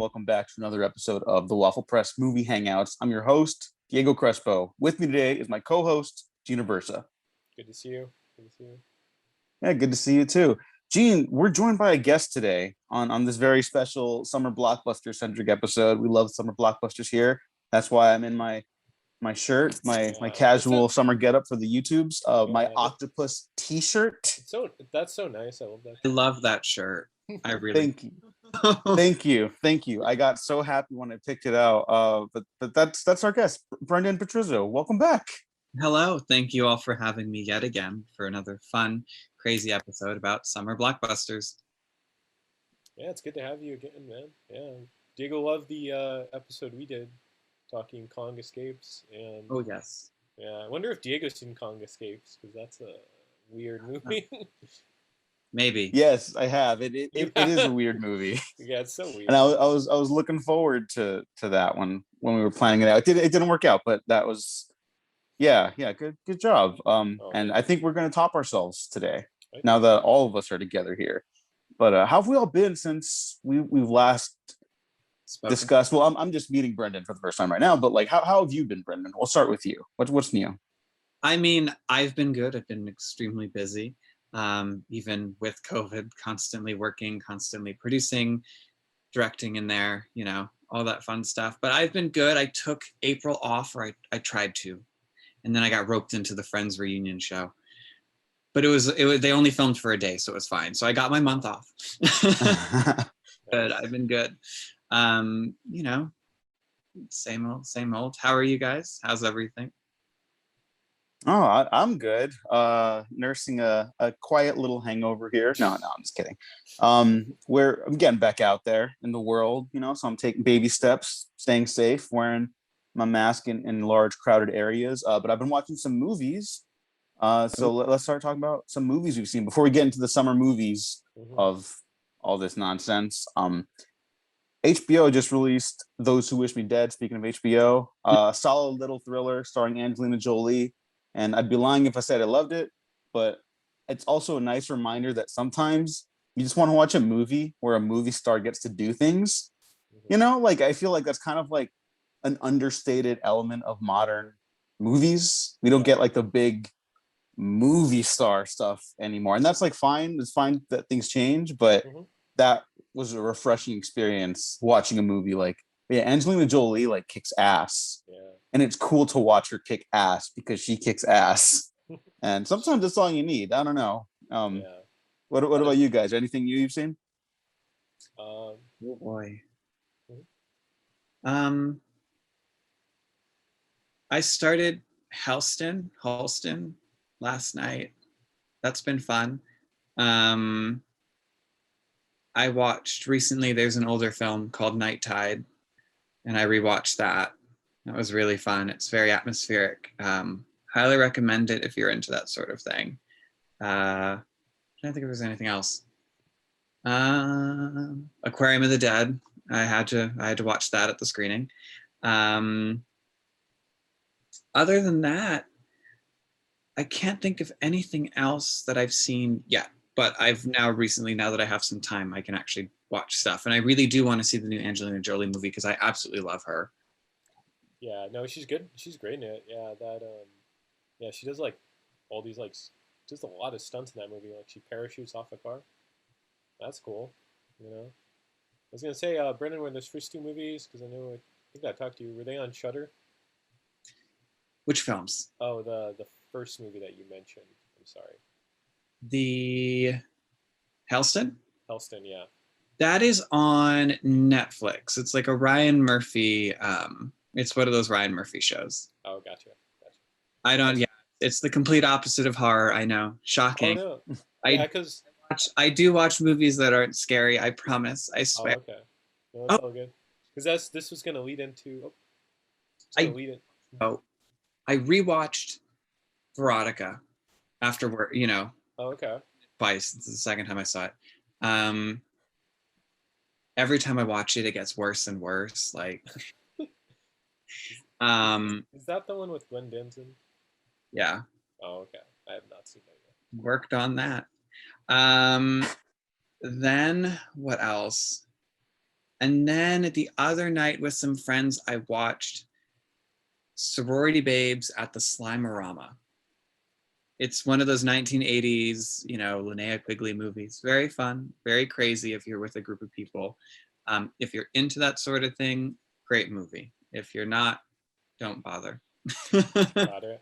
welcome back to another episode of the Waffle Press Movie Hangouts. I'm your host, Diego Crespo. With me today is my co-host, Gina Versa. Good to see you. Good to see you. Yeah, good to see you too. Gene, we're joined by a guest today on this very special summer blockbuster-centric episode. We love summer blockbusters here. That's why I'm in my shirt, my casual summer getup for the YouTubes, my octopus T-shirt. That's so nice. I love that. I love that shirt. I really Thank you. Thank you. I got so happy when I picked it out. But that's our guest, Brendan Petrizzo. Welcome back. Hello. Thank you all for having me yet again for another fun, crazy episode about summer blockbusters. Yeah, it's good to have you again, man. Yeah, Diego loved the episode we did talking Kong Escapes, and Oh yes. yeah, I wonder if Diego's seen Kong Escapes because that's a weird movie. Maybe. Yes, I have. It is a weird movie. Yeah, it's so weird. And I was looking forward to that one when we were planning it out. It didn't work out, but that was good job. And I think we're gonna top ourselves today now that all of us are together here. But how have we all been since we've last discussed? Well, I'm just meeting Brendan for the first time right now, but like how have you been, Brendan? We'll start with you. What's new? I mean, I've been good. I've been extremely busy. Even with COVID, constantly working, constantly producing, directing in there, all that fun stuff. But I've been good. I took April off, or I tried to. And then I got roped into the Friends reunion show. But it was they only filmed for a day, so it was fine. So I got my month off. But I've been good. Same old. How are you guys? How's everything? Oh, I'm good. Nursing a quiet little hangover here. No, I'm just kidding. I'm getting back out there in the world, so I'm taking baby steps, staying safe, wearing my mask in large crowded areas. But I've been watching some movies. So let's start talking about some movies we've seen before we get into the summer movies of all this nonsense. HBO just released Those Who Wish Me Dead. Speaking of HBO, solid little thriller starring Angelina Jolie. And I'd be lying if I said I loved it, but it's also a nice reminder that sometimes you just want to watch a movie where a movie star gets to do things. Like I feel like that's kind of like an understated element of modern movies. We don't get like the big movie star stuff anymore. And that's like fine. It's fine that things change, but that was a refreshing experience watching a movie like, Angelina Jolie like kicks ass. Yeah. And it's cool to watch her kick ass because she kicks ass. And sometimes that's all you need. I don't know. What about you guys? Anything you've seen? Oh boy. I started Halston last night. That's been fun. I watched recently, there's an older film called Night Tide, and I rewatched that. That was really fun. It's very atmospheric. Highly recommend it if you're into that sort of thing. I don't think if there's anything else. Aquarium of the Dead. I had to watch that at the screening. Other than that, I can't think of anything else that I've seen yet. But I've now recently, now that I have some time, I can actually watch stuff. And I really do want to see the new Angelina Jolie movie because I absolutely love her. Yeah, no, she's good. She's great in it. Yeah, she does like all these just a lot of stunts in that movie. Like she parachutes off a car. That's cool. I was gonna say, Brendan, when those first two movies, because I think I talked to you. Were they on Shudder? Which films? Oh, the first movie that you mentioned. I'm sorry. The Helston, yeah. That is on Netflix. It's like a Ryan Murphy. It's one of those Ryan Murphy shows. Oh, gotcha. Yeah, it's the complete opposite of horror. I know, shocking. Oh no. Yeah, because I do watch movies that aren't scary. I promise. I swear. Oh, okay. No, that's all good. Because this was gonna lead into. I rewatched Veronica afterward. Oh, okay. Twice. This is the second time I saw it. Every time I watch it, it gets worse and worse. Like, is that the one with Glenn Danzig? Yeah. Oh, okay. I have not seen that yet. Worked on that. Then what else? And then the other night with some friends, I watched Sorority Babes at the Slimerama. It's one of those 1980s, Linnea Quigley movies. Very fun, very crazy if you're with a group of people. If you're into that sort of thing, great movie. If you're not, don't bother. Got it.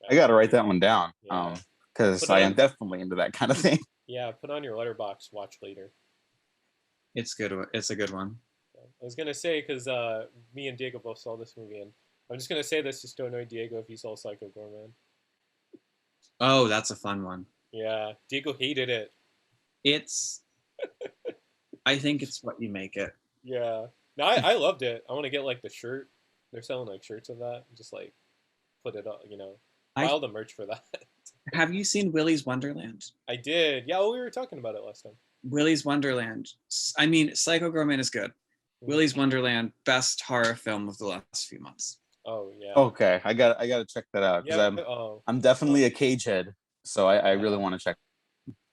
I got to write that one down. Yeah. Because I am definitely into that kind of thing. Yeah, put on your letterbox. Watch later. It's good. It's a good one. I was gonna say because me and Diego both saw this movie, and I'm just gonna say this just to annoy Diego if he saw Psycho Gorman. Oh, that's a fun one. Yeah, Diego hated it. I think it's what you make it. Yeah, no, I loved it. I want to get like the shirt. They're selling like shirts of that. Just like put it up, buy all the merch for that. Have you seen Willy's Wonderland? I did. Yeah, we were talking about it last time. Willy's Wonderland. I mean, Psycho Gorman is good. Willy's Wonderland, best horror film of the last few months. Oh yeah. Okay, I got to check that out because I'm definitely a Cage head, so I really want to check.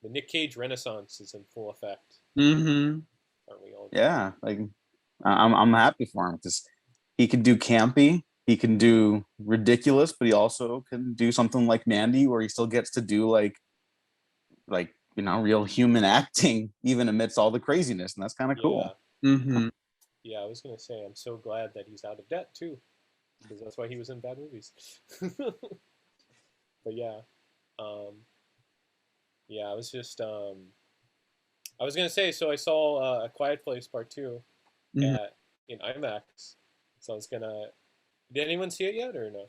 The Nick Cage Renaissance is in full effect. Mm-hmm. Aren't we all? Yeah, like I'm happy for him because he can do campy, he can do ridiculous, but he also can do something like Mandy where he still gets to do like real human acting even amidst all the craziness, and that's kind of cool. Mm-hmm. Yeah, I was gonna say I'm so glad that he's out of debt too, because that's why he was in bad movies. But yeah, yeah, I was just I was gonna say, so I saw A Quiet Place Part 2 Mm-hmm. in IMAX. So I was gonna. Did anyone see it yet or no?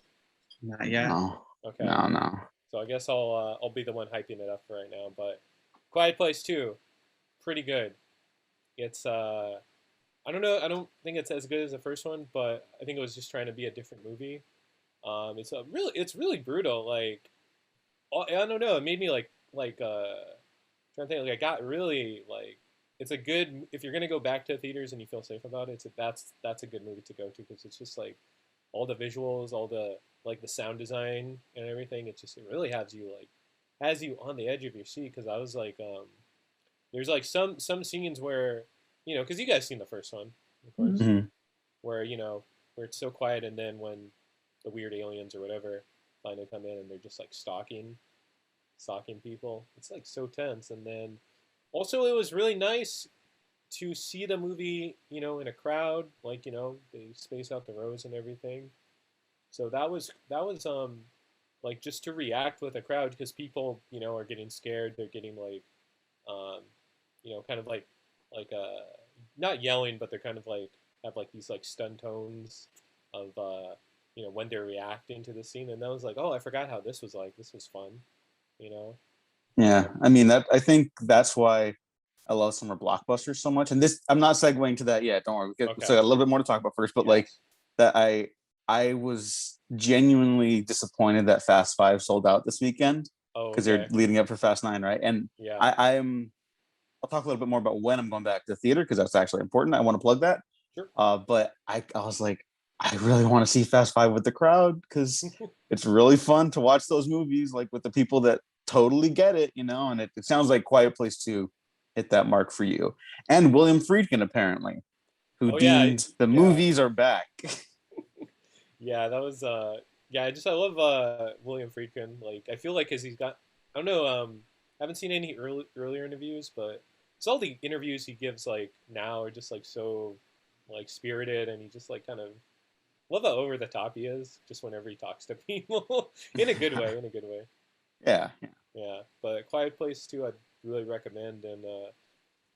Not yet. No, Okay. no. So I guess I'll be the one hyping it up for right now. But Quiet Place 2, pretty good. It's I don't know. I don't think it's as good as the first one, but I think it was just trying to be a different movie. It's really brutal. Like, I don't know. It made me trying to think. Like, I got really like. It's a good if you're gonna go back to theaters and you feel safe about it. That's a good movie to go to because it's just like all the visuals, all the like the sound design and everything. It really has you on the edge of your seat. Because I was like, there's like some scenes where because you guys seen the first one, of course, Mm-hmm. where where it's so quiet and then when the weird aliens or whatever finally come in and they're just like stalking people. It's like so tense. And then also it was really nice to see the movie, in a crowd, like, they space out the rows and everything. So that was like just to react with a crowd because people, are getting scared. They're getting like, um, kind of like not yelling, but they're kind of like have like these like stun tones of when they're reacting to the scene. And I was like, oh, I forgot how this was like. This was fun, you know. Yeah, I mean I think that's why I love summer blockbusters so much. And this, I'm not segueing to that yet. Don't worry, we got, so I got a little bit more to talk about first. But like that, I was genuinely disappointed that Fast 5 sold out this weekend because they're leading up for Fast 9, right? And I'll talk a little bit more about when I'm going back to the theater because that's actually important. I want to plug that. Sure. But I was like, I really want to see Fast 5 with the crowd because it's really fun to watch those movies like with the people that totally get it, and it sounds like Quiet Place 2 hit that mark for you. And William Friedkin, apparently, who deemed the movies are back. Yeah, that was I love William Friedkin. Like I feel like because he's got I don't know, I haven't seen any earlier interviews, but it's all the interviews he gives like now are just like so like spirited and he just like kind of love how over the top he is just whenever he talks to people in a good way, Yeah. But Quiet Place 2 I'd really recommend. And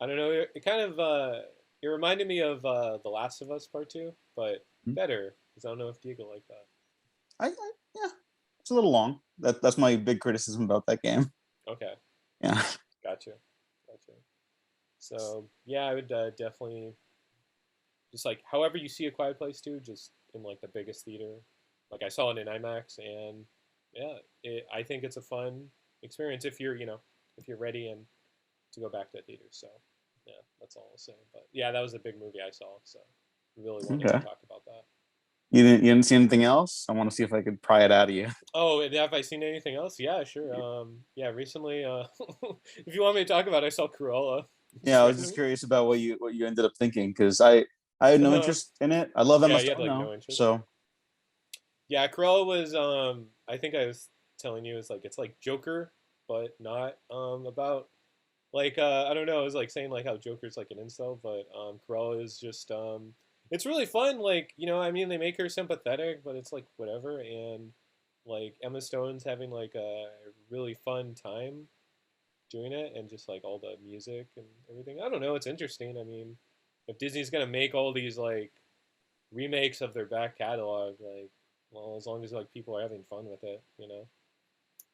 I don't know, it kind of it reminded me of The Last of Us Part 2, but better because I don't know if Diego liked that. Yeah, it's a little long. That's my big criticism about that game. Okay. Yeah. Gotcha. So I would definitely just like however you see A Quiet Place 2, just in like the biggest theater. Like I saw it in IMAX, and I think it's a fun experience if you're if you're ready and to go back to the theater. So that's all I'll say. But that was a big movie I saw, so really wanted to talk about that. You didn't see anything else? I want to see if I could pry it out of you. Oh, and have I seen anything else? Yeah, sure. Recently, if you want me to talk about it, I saw Cruella. Yeah, I was just curious about what you ended up thinking because I had no interest in it. I love Yeah, Emma you had Stone like though, no interest. so Yeah, Cruella was I think I was telling you it's like Joker, but not about like I don't know, it was like saying like how Joker's like an incel, but Cruella is just it's really fun, like, I mean they make her sympathetic, but it's like whatever, and like Emma Stone's having like a really fun time doing it, and just like all the music and everything. I don't know, it's interesting. I mean, if Disney's gonna make all these like remakes of their back catalog, like, well, as long as like people are having fun with it.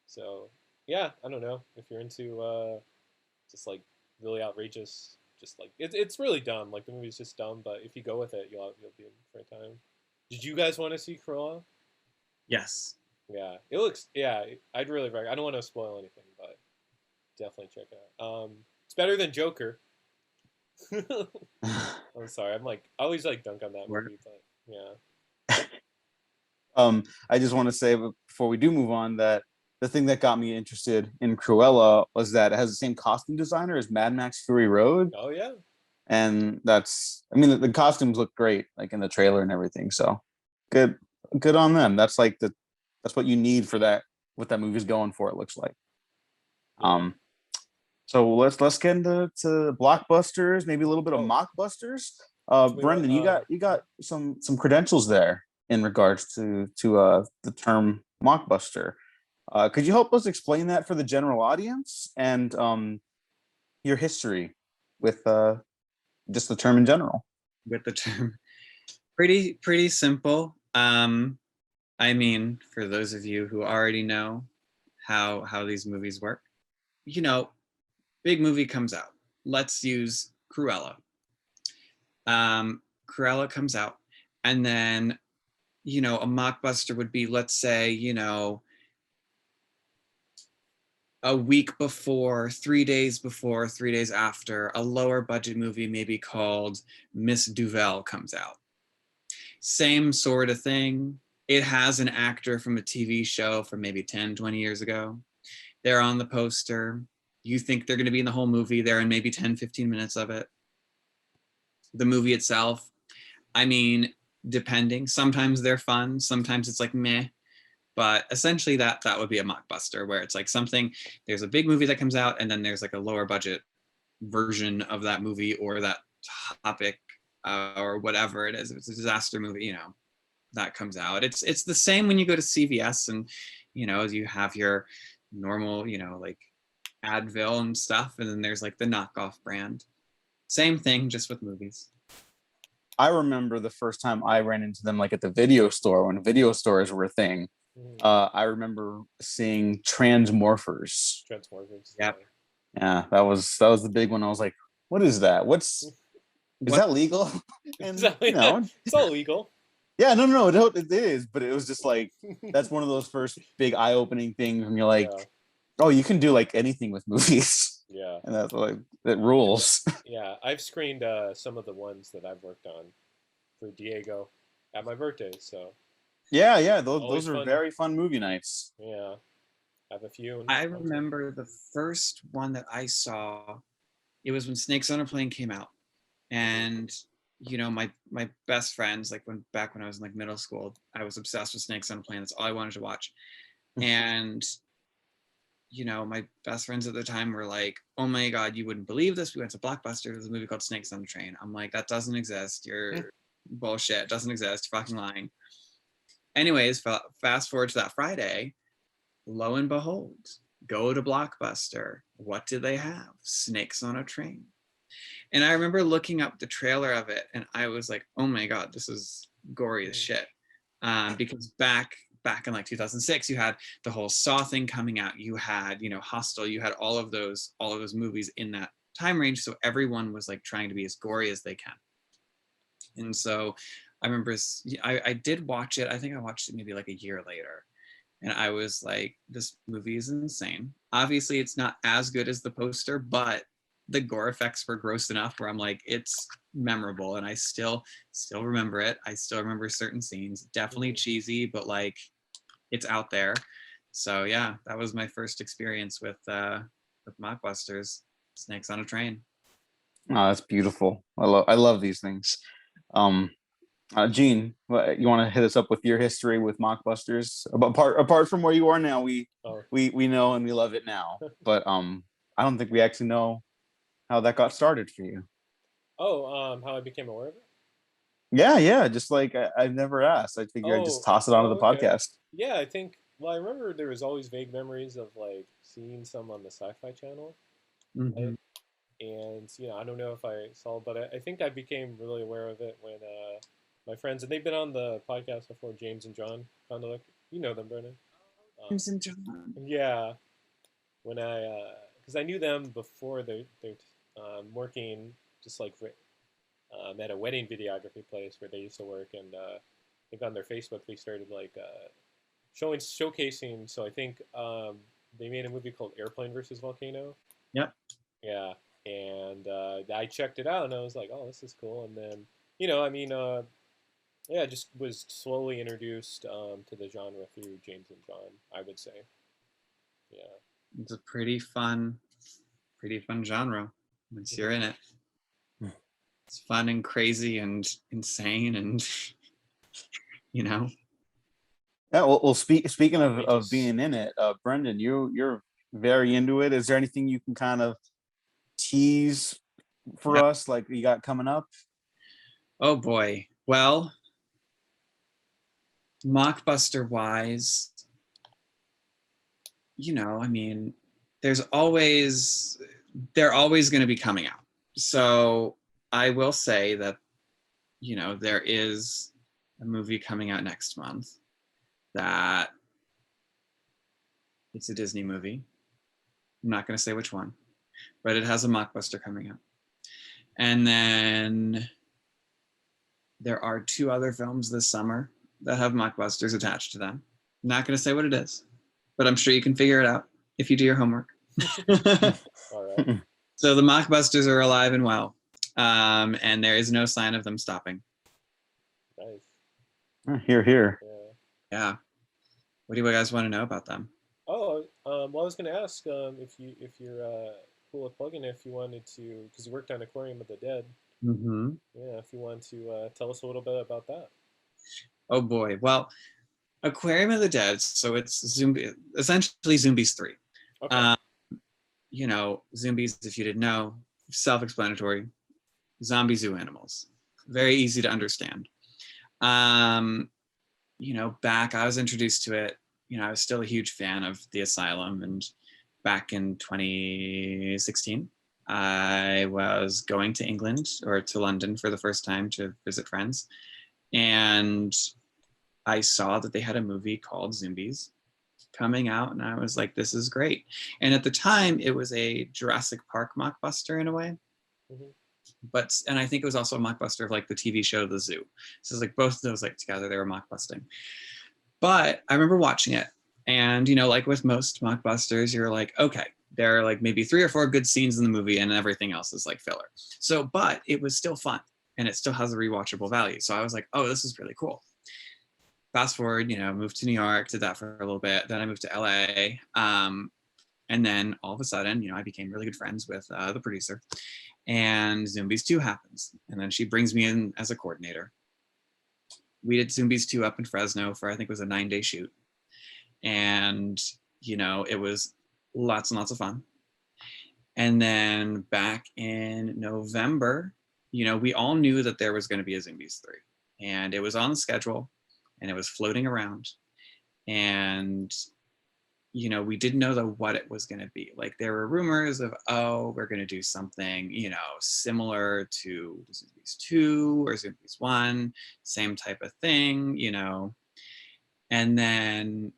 So yeah, I don't know if you're into just like really outrageous, just like it's really dumb. Like the movie's just dumb, but if you go with it, you'll be in for a time. Did you guys want to see Cruella? Yes. Yeah, it looks. Yeah, I'd really. I don't want to spoil anything, but definitely check it out. It's better than Joker. I'm sorry. I always like dunk on that movie, but yeah. I just want to say before we do move on that the thing that got me interested in Cruella was that it has the same costume designer as Mad Max Fury Road, Oh yeah. and I mean the costumes look great like in the trailer and everything. So good, good on them. That's what you need for that. What that movie's going for, it looks like. Yeah. Um, so let's get into blockbusters, maybe a little bit of Oh, mockbusters. wait. What? Brendan, you got some credentials there in regards to the term mockbuster. Could you help us explain that for the general audience and your history with just the term in general? With the term, pretty simple. I mean, for those of you who already know how these movies work, big movie comes out. Let's use Cruella. Cruella comes out, and then a mockbuster would be, let's say, a week before, 3 days before, 3 days after, a lower budget movie maybe called Miss Duvel comes out. Same sort of thing. It has an actor from a TV show from maybe 10, 20 years ago. They're on the poster. You think they're going to be in the whole movie. They're in maybe 10, 15 minutes of it. The movie itself, I mean, depending. Sometimes they're fun. Sometimes it's like meh. But essentially that would be a mockbuster, where it's like there's a big movie that comes out, and then there's like a lower budget version of that movie or that topic, or whatever it is. If it's a disaster movie, that comes out. It's the same when you go to CVS, and you have your normal, like Advil and stuff, and then there's like the knockoff brand. Same thing, just with movies. I remember the first time I ran into them, like at the video store when video stores were a thing. I remember seeing Transmorphers. Transmorphers. Yep. Yeah, that was the big one. I was like, what is that? Is that legal? And It's all legal. yeah, no, it is, but it was just like that's one of those first big eye-opening things, and you're like, Yeah. oh, you can do like anything with movies, Yeah. and that's like it rules. Yeah. I've screened some of the ones that I've worked on for Diego at my birthday. So Yeah, always those are fun. very fun movie nights. Yeah. I have a few. I remember the first one that I saw, it was when Snakes on a Plane came out. And my best friends, like back when I was in like middle school, I was obsessed with Snakes on a Plane. That's all I wanted to watch. And my best friends at the time were like, oh my god, you wouldn't believe this, we went to Blockbusters, there's a movie called Snakes on a Train. I'm like, that doesn't exist, you're bullshit, it doesn't exist, you're fucking lying. Anyways, fast forward to that Friday, lo and behold, go to Blockbuster. What do they have? Snakes on a Train. And I remember looking up the trailer of it, and I was like, oh my god, this is gory as shit. Because back in like 2006, you had the whole Saw thing coming out. You had, Hostel. You had all of those movies in that time range. So everyone was like trying to be as gory as they can. And so I remember I did watch it. I think I watched it maybe like a year later. And I was like, this movie is insane. Obviously, it's not as good as the poster, but the gore effects were gross enough where I'm like, it's memorable, and I still remember it. I still remember certain scenes. Definitely cheesy, but like, it's out there. So yeah, that was my first experience with mockbusters. Snakes on a Train. Oh, that's beautiful. I love these things. Um, Gene, you want to hit us up with your history with Mockbusters? Apart from where you are now, Oh, we know and we love it now. But I don't think we actually know how that got started for you. oh, how I became aware of it? Yeah, yeah. Just like I've never asked. I figure I'd just Oh, toss it onto oh, the okay. podcast. Yeah, I think. Well, I remember there was always vague memories of like seeing some on the Sci-Fi Channel, Hmm. right? And I don't know if I saw, but I think I became really aware of it when my friends, and they've been on the podcast before, James and John Condillac. You know them, Brennan. Um, James and John. yeah, when because I knew them before they're working just like at a wedding videography place where they used to work, and I think on their Facebook they started like showcasing. So I think they made a movie called Airplane versus Volcano. Yep. Yeah, and I checked it out and I was like, oh, this is cool. And then I mean, yeah, just was slowly introduced to the genre through James and John, I would say. Yeah. It's a pretty fun genre once you're Mhm. in it. It's fun and crazy and insane and you know. Yeah. Well, speaking of Outrageous. being in it, Brendan, you're very into it. Is there anything you can kind of tease for Yeah. us, like you got coming up? Oh boy. Well, mockbuster wise, I mean, there's always they're always going to be coming out. So I will say that there is a movie coming out next month that it's a Disney movie. I'm not going to say which one, but it has a mockbuster coming out. And then there are two other films this summer that have mockbusters attached to them. I'm not going to say what it is, but I'm sure you can figure it out if you do your homework. All right. So the mockbusters are alive and well, and there is no sign of them stopping. Nice. Here, here. Yeah. Yeah. What do you guys want to know about them? Oh, well, I was going to ask if you're cool with plugging if you wanted to, because you worked on Aquarium of the Dead. Mm-hmm. Yeah, if you want to tell us a little bit about that. Oh boy. Well, Aquarium of the Dead. So it's essentially Zombies 3. Okay. Um, Zombies, if you didn't know, self-explanatory. Zombie zoo animals. Very easy to understand. Um, back I was introduced to it. I was still a huge fan of The Asylum, and back in 2016, I was going to England or to London for the first time to visit friends, and I saw that they had a movie called Zombies coming out, and I was like, this is great. And at the time, it was a Jurassic Park mockbuster in a way, Hmm. and I think it was also a mockbuster of like the TV show The Zoo. So it's like both of those like together, they were mockbusting. But I remember watching it, and like with most mockbusters, you're like, okay, there are like maybe 3 or 4 good scenes in the movie, and everything else is like filler. So, but it was still fun, and it still has a rewatchable value. So I was like, oh, this is really cool. Fast forward, moved to New York, did that for a little bit. Then I moved to LA. And then all of a sudden, I became really good friends with the producer. And Zombies 2 happens. And then she brings me in as a coordinator. We did Zombies 2 up in Fresno for, I think it was a 9-day shoot. And, it was lots and lots of fun. And then back in November, we all knew that there was going to be a Zombies 3. And it was on the schedule and it was floating around. And we didn't know what it was going to be. Like there were rumors of, oh, we're going to do something, similar to Zombies 2 or Zombies 1, same type of thing, and then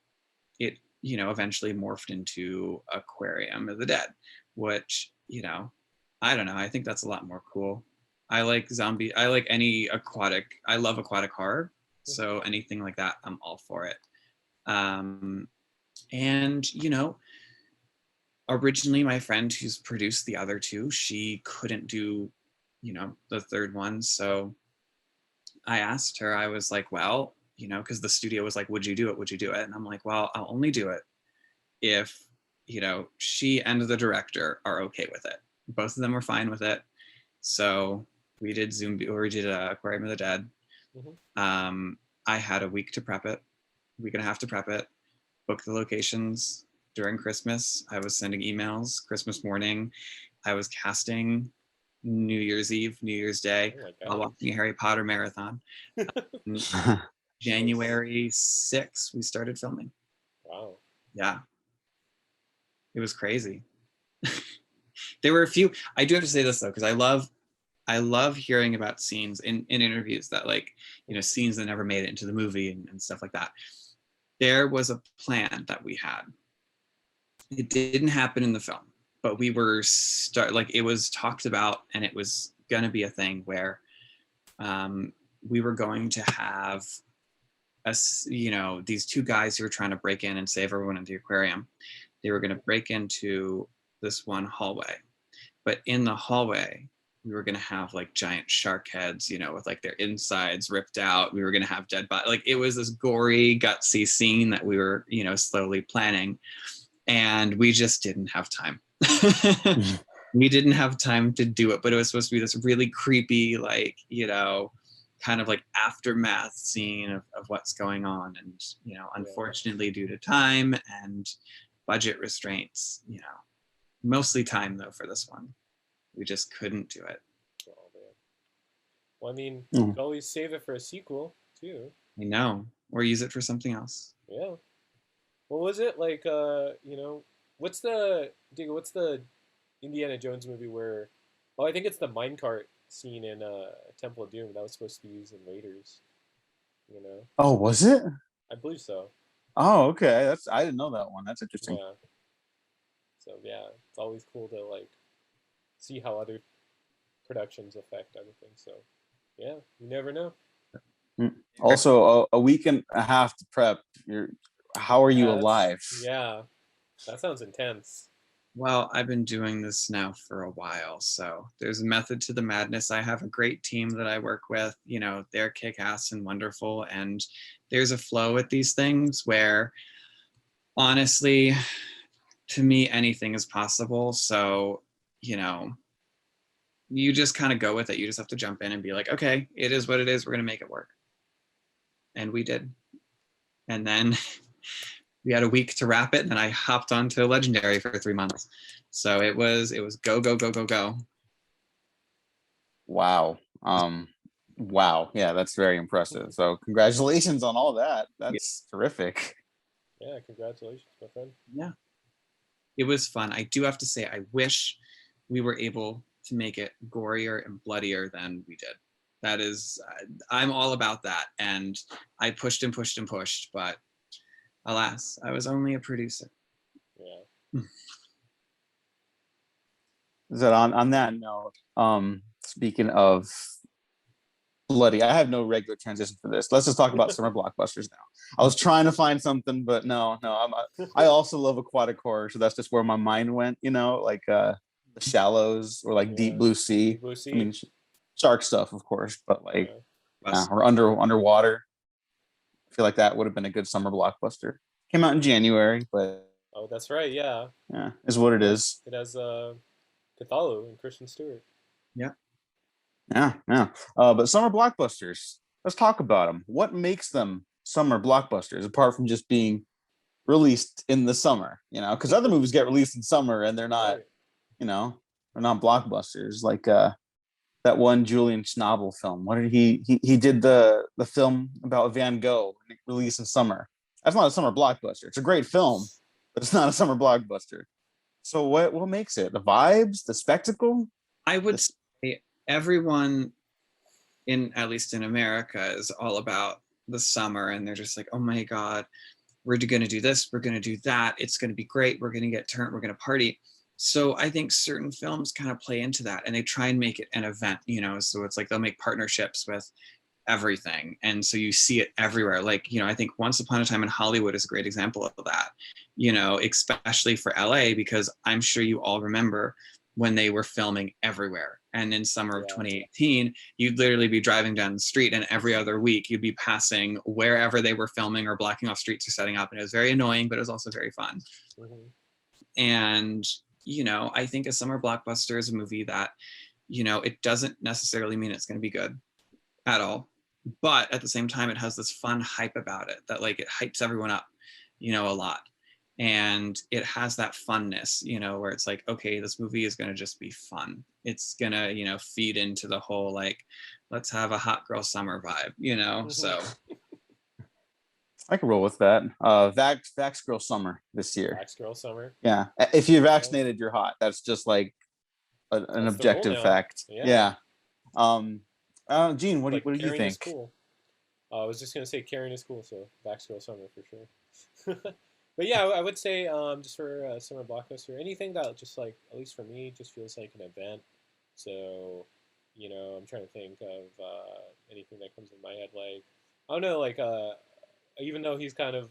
it, eventually morphed into Aquarium of the Dead, which, I don't know. I think that's a lot more cool. I like I love aquatic horror. So anything like that, I'm all for it. And originally my friend who's produced the other two, she couldn't do the third one, so I asked her, I was like, well, because the studio was like, would you do it, and I'm like, well, I'll only do it if she and the director are okay with it. Both of them were fine with it, So we did Aquarium of the Dead. Mm-hmm. I had a week to prep it, week and a half to prep it, book the locations during Christmas. I was sending emails Christmas morning. I was casting New Year's Eve, New Year's Day, Oh my while god. watching a Harry Potter marathon. January 6th, we started filming. Wow. Yeah, it was crazy. There were a few. I do have to say this though, because I love hearing about scenes in interviews that, like, you know, scenes that never made it into the movie and stuff like that. There was a plan that we had. It didn't happen in the film, but we were it was talked about, and it was gonna be a thing where we were going to have us, you know, these two guys who were trying to break in and save everyone at the aquarium. They were going to break into this one hallway, but in the hallway we were going to have like giant shark heads, you know, with like their insides ripped out. We were going to have dead bodies. Like, it was this gory, gutsy scene that we were, you know, slowly planning, and we just didn't have time. We didn't have time to do it, but it was supposed to be this really creepy, like, you know, kind of like aftermath scene of what's going on. And, you know, unfortunately, due to time and budget restraints, you know, mostly time though for this one, we just couldn't do it. Oh, man. Well, I mean, Mm. you could always save it for a sequel too. I know, or use it for something else. Yeah. What was it like? You know, what's the Diego? What's the Indiana Jones movie where? Oh, I think it's the minecart scene in Temple of Doom that was supposed to be used in Raiders. You know, Oh, was it? I believe so. Oh, okay. I didn't know that one. That's interesting. Yeah. So yeah, it's always cool to like see how other productions affect everything. So yeah, you never know. Also, a week and a half to prep. How are you Yeah, alive? yeah, that sounds intense. Well, I've been doing this now for a while, so there's a method to the madness. I have a great team that I work with. You know, they're kick-ass and wonderful, and there's a flow with these things where, honestly, to me, anything is possible. So, you know, you just kind of go with it. You just have to jump in and be like, okay, it is what it is. We're going to make it work. And we did. And then we had a week to wrap it, and then I hopped onto Legendary for 3 months. So it was go, go, go, go, go. Wow. Wow. Yeah, that's very impressive. So congratulations on all that. That's terrific. Yeah, congratulations, my friend. Yeah. It was fun. I do have to say, I wish we were able to make it gorier and bloodier than we did. That is, I'm all about that. And I pushed and pushed and pushed, but alas, I was only a producer. Yeah. Is that on that note, speaking of bloody, I have no regular transition for this. Let's just talk about summer blockbusters now. I was trying to find something, but no. I also love aquatic horror, so that's just where my mind went, you know, like The Shallows or like Deep Yeah. Blue Sea. Deep Blue Sea. I mean, shark stuff, of course, but like, Yeah. or underwater. I feel like that would have been a good summer blockbuster. Came out in January, but Oh, that's right. Yeah. yeah, is what it is. It has Cthulhu and Christian Stewart. Yeah. Yeah. But summer blockbusters. Let's talk about them. What makes them summer blockbusters apart from just being released in the summer? You know, because other movies get released in summer and they're not, Right. you know, they're not blockbusters. Like that one Julian Schnabel film. What did he did the film about Van Gogh released in summer. That's not a summer blockbuster. It's a great film, but it's not a summer blockbuster. So what makes it? The vibes, the spectacle? I would say everyone at least in America, is all about the summer, and they're just like, oh my God, we're going to do this, we're going to do that, it's going to be great, we're going to get turned, we're going to party. So I think certain films kind of play into that, and they try and make it an event, you know, so it's like they'll make partnerships with everything, and so you see it everywhere. Like, you know, I think Once Upon a Time in Hollywood is a great example of that, you know, especially for LA, because I'm sure you all remember when they were filming everywhere. And in summer of 2018, you'd literally be driving down the street, and every other week you'd be passing wherever they were filming or blocking off streets or setting up. And it was very annoying, but it was also very fun. Mm-hmm. And, you know, I think a summer blockbuster is a movie that it doesn't necessarily mean it's going to be good at all. But at the same time, it has this fun hype about it that like it hypes everyone up, a lot. And it has that funness, where it's like, okay, this movie is going to just be fun. It's going to, feed into the whole, like, let's have a hot girl summer vibe, so. I can roll with that. Vax Girl Summer this year. Vax Girl Summer. Yeah. If you're vaccinated, you're hot. That's just like an objective fact. Yeah. Gene, what do you think? Is cool. I was just gonna say Karen is cool, so Vax Girl Summer for sure. But yeah, I would say just for summer blockbuster, anything that just like, at least for me, just feels like an event. So, I'm trying to think of anything that comes in my head. Like, I don't know, like even though he's kind of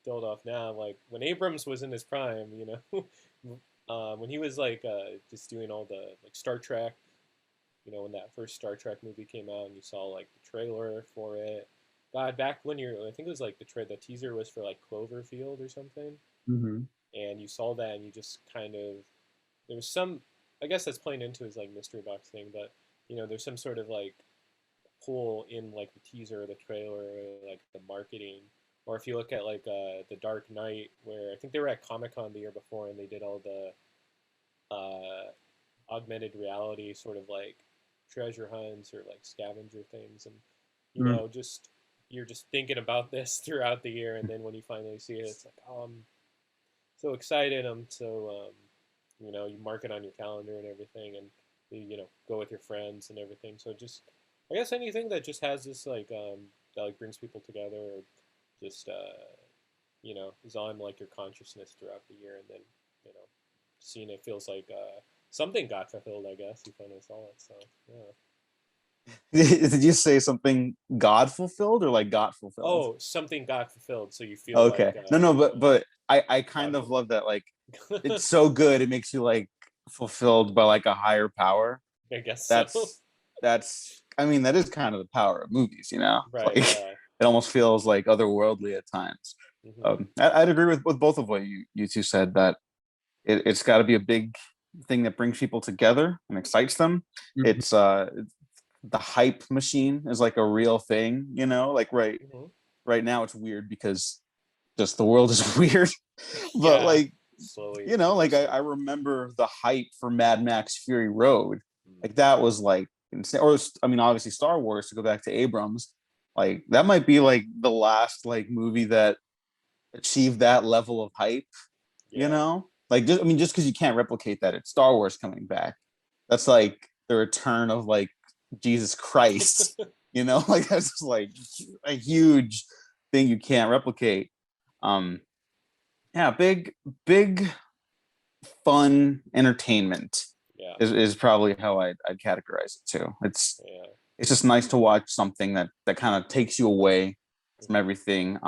dulled off now, like when Abrams was in his prime, when he was like just doing all the like Star Trek, when that first Star Trek movie came out and you saw like the trailer for it. God, back when I think it was like the teaser was for like Cloverfield or something, Mm-hmm. and you saw that and you just kind of, there was some, I guess that's playing into his like mystery box thing, but there's some sort of like pull in like the teaser or the trailer or like the marketing. Or if you look at like the Dark Knight, where I think they were at Comic-Con the year before and they did all the augmented reality sort of like treasure hunts or like scavenger things, and just you're just thinking about this throughout the year, and then when you finally see it, it's like, oh, I'm so excited. I'm so you mark it on your calendar and everything, and you go with your friends and everything. So just, I guess anything that just has this like that like brings people together, or just is on like your consciousness throughout the year, and then seeing it feels like something got fulfilled. I guess you finally saw it. So yeah. Did you say something God fulfilled or like got fulfilled? Oh, something got fulfilled, so you feel okay. like No, but I kind of love that. Like, it's so good, it makes you like fulfilled by like a higher power. I guess that's I mean, that is kind of the power of movies, right? Like, Yeah. it almost feels like otherworldly at times. Mm-hmm. I'd agree with both of what you two said, that it's got to be a big thing that brings people together and excites them. Mm-hmm. It's the hype machine is like a real thing, like right now it's weird because just the world is weird. But Yeah. like, Slowly, like I remember the hype for Mad Max Fury Road. Like, that was like insane. Or I mean, obviously Star Wars, to go back to Abrams, like that might be like the last like movie that achieved that level of hype. yeah. Like, just because you can't replicate that, it's Star Wars coming back. That's like the return of like Jesus Christ. Like, that's just like a huge thing you can't replicate. Yeah, big fun entertainment Yeah. is probably how I'd categorize it too. It's Yeah. just nice to watch something that kind of takes you away from everything.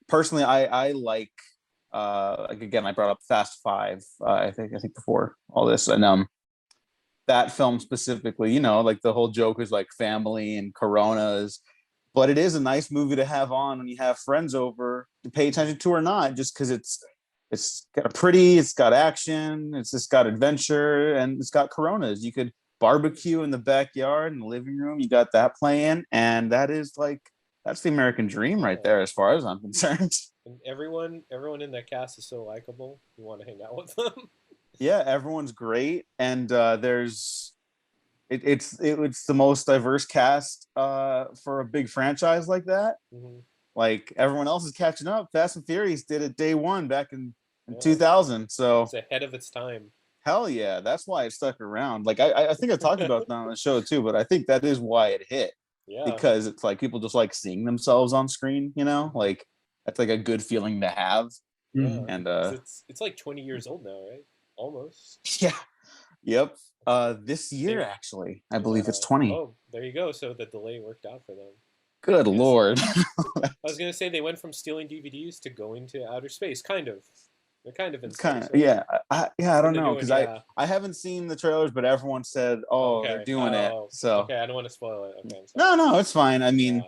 Personally, I like again, I brought up Fast Five. I think before all this, and that film specifically, like the whole joke is like family and Coronas, but it is a nice movie to have on when you have friends over to pay attention to or not, just because it's got action, it's just got adventure, and it's got Coronas. You could barbecue in the backyard, in the living room. You got that playing, and that's the American dream right there, as far as I'm concerned. And everyone in that cast is so likable. You want to hang out with them. Yeah, everyone's great, and it's the most diverse cast for a big franchise like that. Mm-hmm. Like, everyone else is catching up. Fast and Furious did it day one back in 2000, so it's ahead of its time. hell yeah, that's why it stuck around. Like, I think I talked about that on the show too, but I think that is why it hit, Yeah. because it's like people just like seeing themselves on screen. Like, that's like a good feeling to have. Yeah. And it's like 20 years old now, right? Almost. yeah, yep. This year, actually, I believe it's 20. Oh, there you go. So the delay worked out for them. Good Lord. I was gonna say they went from stealing DVDs to going to outer space. Kind of. They're kind of in space. Yeah. I don't know, because yeah. I haven't seen the trailers, but everyone said, they're doing it. So okay, I don't want to spoil it. Okay, I'm sorry. No, it's fine. I mean,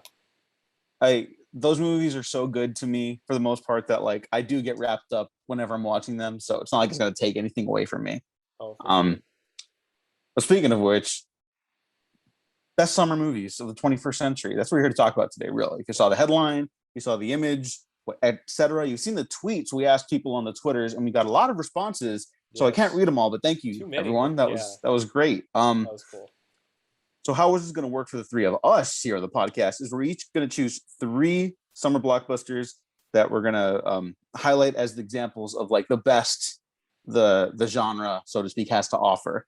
those movies are so good to me for the most part that like I do get wrapped up whenever I'm watching them. So it's not like it's gonna take anything away from me. Oh, Speaking of which, best summer movies of the 21st century. That's what we're here to talk about today, really. You saw the headline, you saw the image, etc. You've seen the tweets. We asked people on the Twitters, and we got a lot of responses. So I can't Yes. read them all, but thank you, Too many, everyone. but yeah, That was great. that was cool. So how is this going to work for the three of us here on the podcast? Is we're each going to choose three summer blockbusters that we're going to highlight as the examples of like the best the genre, so to speak, has to offer.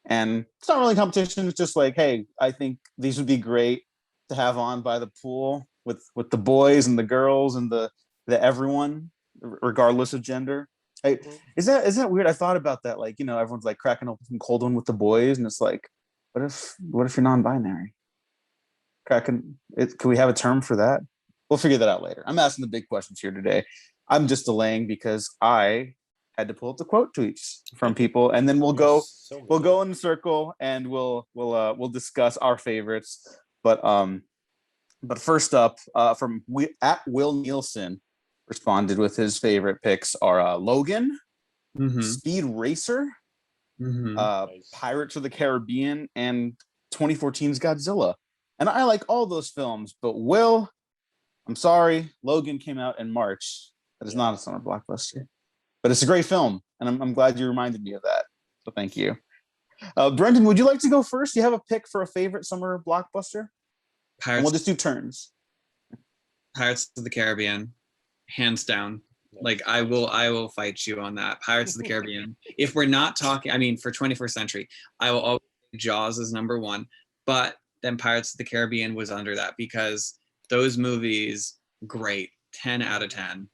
And it's not really competition. It's just like, hey, I think these would be great to have on by the pool with the boys and the girls and the everyone, regardless of gender. Hey, Mhm. is that weird? I thought about that. Like, you know, everyone's like cracking open some cold one with the boys, and it's like, what if you're non-binary? Cracking it. Can we have a term for that? We'll figure that out later. I'm asking the big questions here today. I'm just delaying because I had to pull up the quote tweets from people, and then There's so we'll many. go in a circle and we'll discuss our favorites. But first up, from at Will Nielsen responded with his favorite picks are Logan, Mm-hmm. Speed Racer, Mm-hmm. Nice. Pirates of the Caribbean, and 2014's Godzilla. And I like all those films, but Will, I'm sorry, Logan came out in March. That is Yeah. not a summer blockbuster, but it's a great film, and I'm glad you reminded me of that. So thank you. Brendan, would you like to go first? Do you have a pick for a favorite summer blockbuster? And we'll Pirates, just do turns. Pirates of the Caribbean, hands down. Like Nice. I will fight you on that. Pirates of the Caribbean. If we're not talking, I mean, for 21st century, I will always say Jaws is number one, but then Pirates of the Caribbean was under that because those movies, great, 10 out of 10,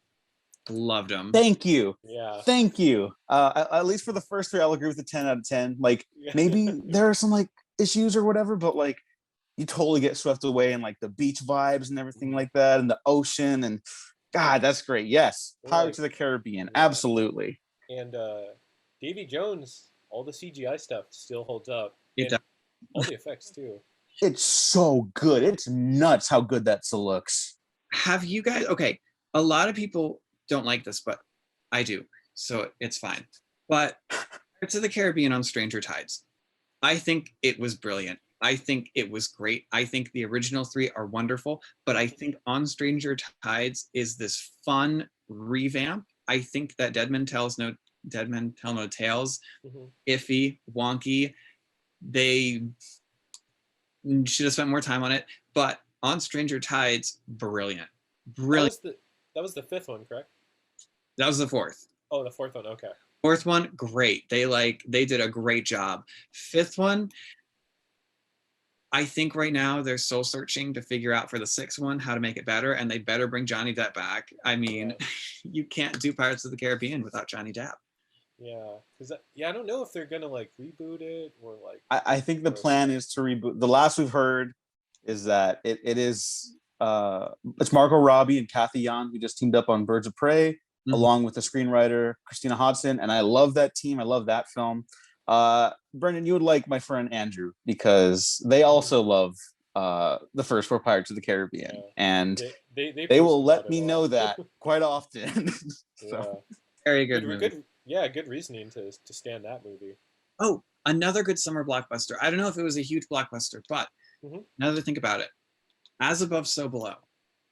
loved them. Thank you. Yeah. Thank you. At least for the first three, I'll agree with the 10 out of 10. Like, Yeah. maybe there are some like issues or whatever, but like you totally get swept away in like the beach vibes and everything like that, and the ocean, and God, that's great. Yes, We're Pirates like, of the Caribbean, yeah. absolutely. And Davy Jones, all the CGI stuff still holds up, It and all the effects too. It's so good. It's nuts how good that still looks. Have you guys, okay, a lot of people don't like this, but I do. So it's fine. But Pirates of the Caribbean on Stranger Tides, I think it was brilliant. I think it was great. I think the original three are wonderful, but I think On Stranger Tides is this fun revamp. I think that Dead Men Tell No Tales, Mm-hmm. iffy, wonky. They should have spent more time on it, but On Stranger Tides, brilliant. Brilliant. That was the fifth one, correct? That was the fourth. Oh, the fourth one. Okay. Fourth one, great. They did a great job. Fifth one, I think right now they're soul searching to figure out for the sixth one how to make it better, and they better bring Johnny Depp back. I mean, Yeah. you can't do Pirates of the Caribbean without Johnny Depp. Yeah. Because I don't know if they're gonna like reboot it or like. I think the plan is to reboot. The last we've heard is that it is it's Margot Robbie and Kathy Yan who just teamed up on Birds of Prey, along with the screenwriter Christina Hodson, and I love that team. I love that film. Brendan, you would like my friend Andrew because they also love the first four Pirates of the Caribbean, Yeah. and They they will posted let about me it a know lot. that quite often. Yeah. So Very good movie. Good. Yeah. Good reasoning to stand that movie. Oh, another good summer blockbuster. I don't know if it was a huge blockbuster, but now that I think about it, As Above, So Below.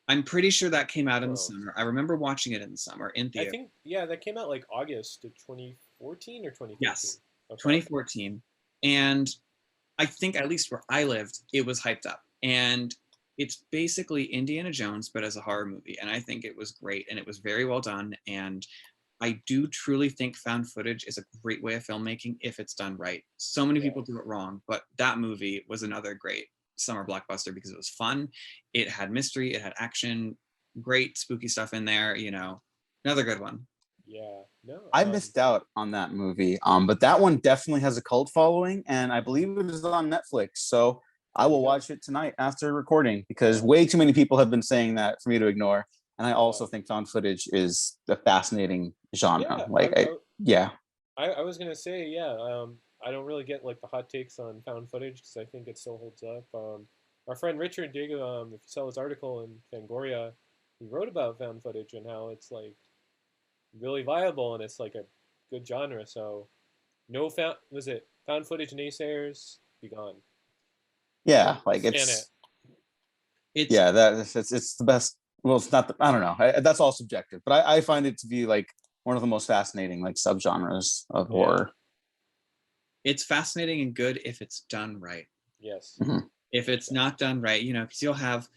I'm pretty sure that came out in the summer. I remember watching it in the summer in theater. I think that came out like August of 2014 or 2015. Yes, Okay. 2014. And I think at least where I lived, it was hyped up. And it's basically Indiana Jones, but as a horror movie. And I think it was great and it was very well done. And I do truly think found footage is a great way of filmmaking if it's done right. So many people do it wrong, but that movie was another great summer blockbuster because it was fun. It had mystery, it had action, great spooky stuff in there, another good one. Yeah. No. I missed out on that movie, but that one definitely has a cult following, and I believe it is on Netflix. So I will watch it tonight after recording because way too many people have been saying that for me to ignore. And I also think found footage is a fascinating genre. I was gonna say I don't really get like the hot takes on found footage because I think it still holds up. Our friend Richard if you saw his article in Fangoria, he wrote about found footage and how it's like really viable and it's like a good genre. So no found Found footage naysayers, be gone. Yeah, like Scan it. It's yeah, it's the best. Well, it's not. I don't know. That's all subjective, but I find it to be like one of the most fascinating like subgenres of Yeah. horror. it's fascinating and good if it's done right. Yes. Mhm. If it's not done right, because you'll have,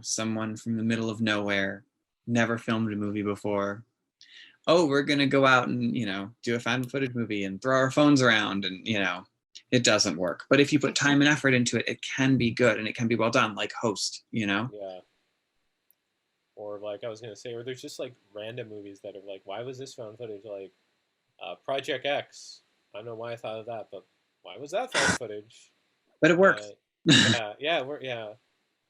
someone from the middle of nowhere, never filmed a movie before. Oh, we're gonna go out and do a found footage movie and throw our phones around, and it doesn't work. But if you put time and effort into it, it can be good and it can be well done, like Host. Yeah. Or like I was gonna say, or there's just like random movies that are like, why was this found footage? Like Project X. I don't know why I thought of that, but why was that found footage? But it works. Yeah. So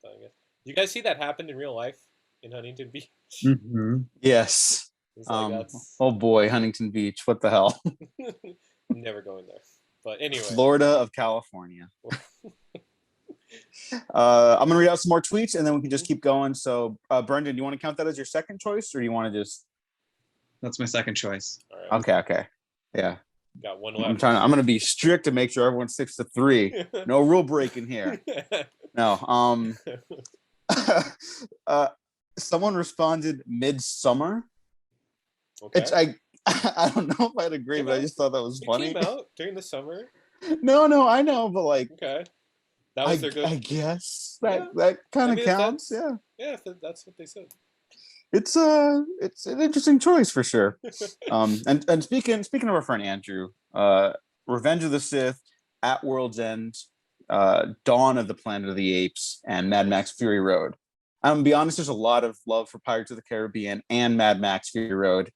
I guess. You guys see that happened in real life in Huntington Beach? Mm-hmm. Yes. It's like that's Oh boy, Huntington Beach. What the hell? I'm never going there. But anyway, Florida of California. I'm gonna read out some more tweets and then we can just keep going. So, Brendan, do you want to count that as your second choice, or do you want to just? That's my second choice. All right. Okay. Yeah. Got one left. I'm gonna be strict to make sure everyone sticks to 3. No rule breaking here. No. Someone responded Midsummer. Okay. Which I don't know if I'd agree, but I just thought that was funny. It came out during the summer. No, I know, but like, Okay. That was their good. I guess that kind of counts. Yeah. Yeah, if that's what they said. It's an interesting choice for sure. And speaking of our friend Andrew, Revenge of the Sith, At World's End, Dawn of the Planet of the Apes, and Mad Max Fury Road. I'm gonna be honest, there's a lot of love for Pirates of the Caribbean and Mad Max Fury Road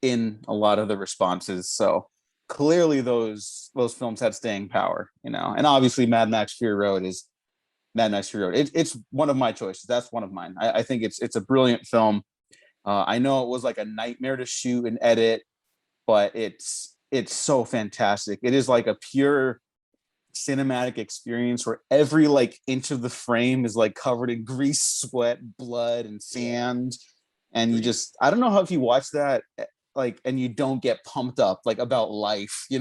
in a lot of the responses. So clearly those films had staying power, and obviously Mad Max Fury Road is Mad Max Fury Road. It's one of my choices. That's one of mine. I think it's a brilliant film. I know it was like a nightmare to shoot and edit, but it's so fantastic. It is like a pure cinematic experience where every like inch of the frame is like covered in grease, sweat, blood, and sand. And you just, I don't know how if you watch that like and you don't get pumped up like about life, Yeah.